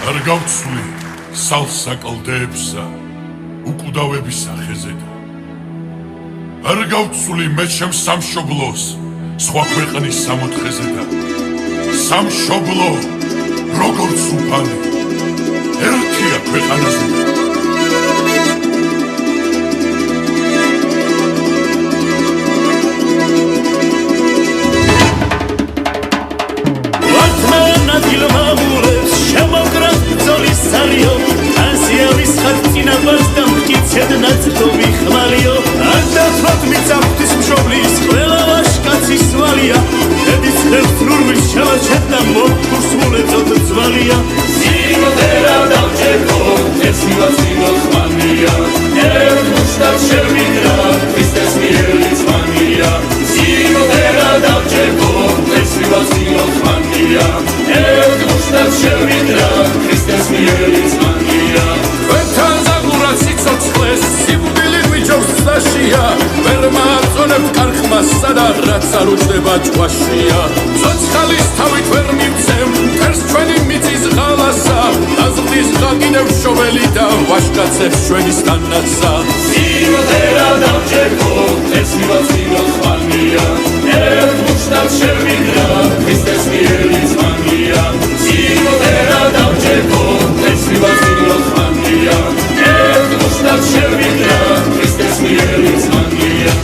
არ გავცვლი სალსაკლდეებსა უკვდავების სახეზედა არ გავცვლი მე ჩემ სამშობლოს სხვა ქვეყნის სამოთხეზედა სამშობლო როგორც უფალი ერთია ქვეყანაზე ჭვაშია ცოცხალის თავით ვერ მივცემ თერს ჩვენი მიწის ღალასა აზრდის ღაკინევ შოველი და ვაშკაცებს ჩვენის თანასა სიმღერა დავჭერგო ეს მივაწინო ხმანია ერთ მუშტად შევიდრა ქრისტეს მიერი ძმანია სიმღერა დავჭერგო ეს მივაწინო ხმანია ერთ მუშტად შევიდრა ქრისტეს მიერი ძმანია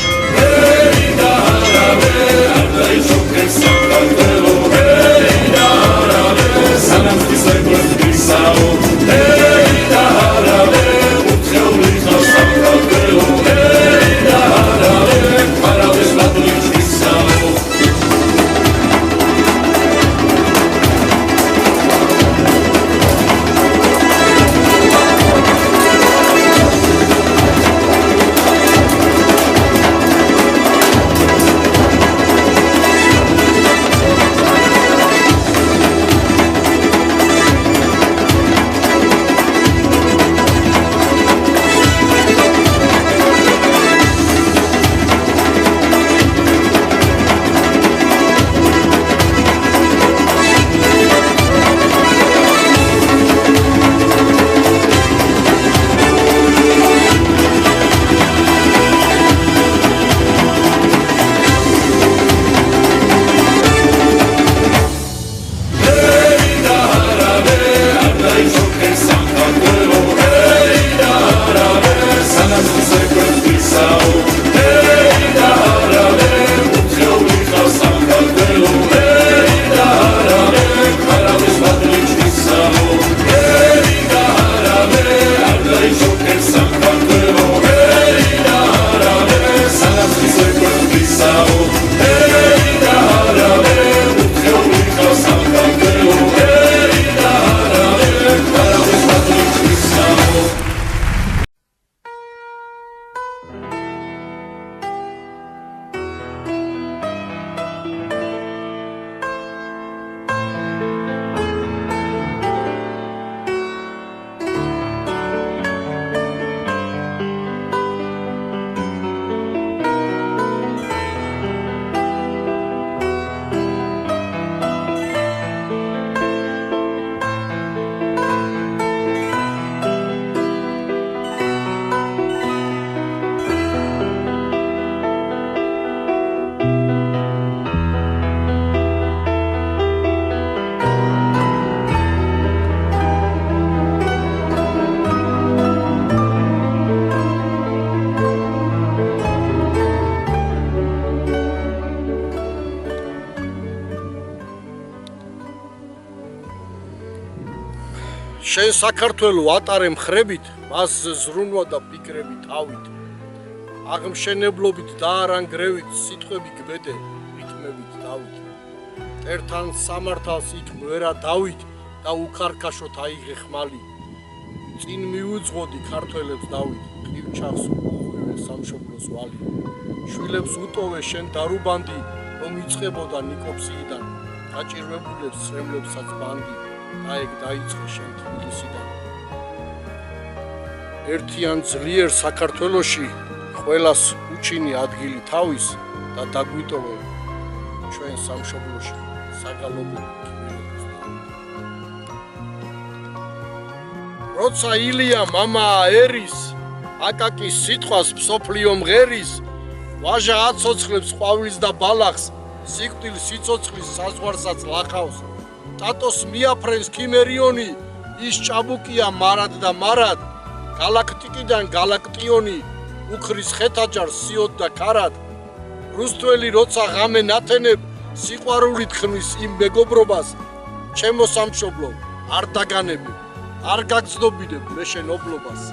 შენ საქართველო ატარე მხრებით, მას ზრუნვა და ფიქრები თავით. აღმშენებლობით და არანგრევით, სიტყვები გბედე, რიტმებით დავით. ერთან სამართალს იქ მერა დავით და უქარქაშოთ აიღე ხმალი. წინ მიუძღოდი ქართველებს დავით, ყივჩახს უხვივე სამშობლოს ვალი. შვილებს უტოვე შენ დარუბანდი, რომ იწყებოდა ნიკოპსიიდან, გაჭირვებულებს სრემლებსაც ბანდი. აეგ დაიწყე შენ თბილისიდან. ერთიან ძლიერ საქართველოში ყველას უჩინი ადგილი თავის და დაგვიტოვე ჩვენ სამშობლოში საგალობლო კიბერებს. როცა ილია მამა ერის აკაკის სიტყვას მსოფლიო მღერის ვაჟა აცოცხლებს ყვავილს და ბალახს სიკვდილ სიცოცხლის საზღვარსაც ლახავს ტატოს მიაფრენს ქიმერიონი ის ჭაბუკია მარად და მარად გალაქტიკიდან გალაქტიონი უქრის ხეთაჯარს სიოდ და ქარად რუსთველი როცა ღამე ნათენებ სიყვარულით ხმის იმ მეგობრობას ჩემო სამშობლო არ დაგანები არ გაგზნობინებ მე შენ ობლობას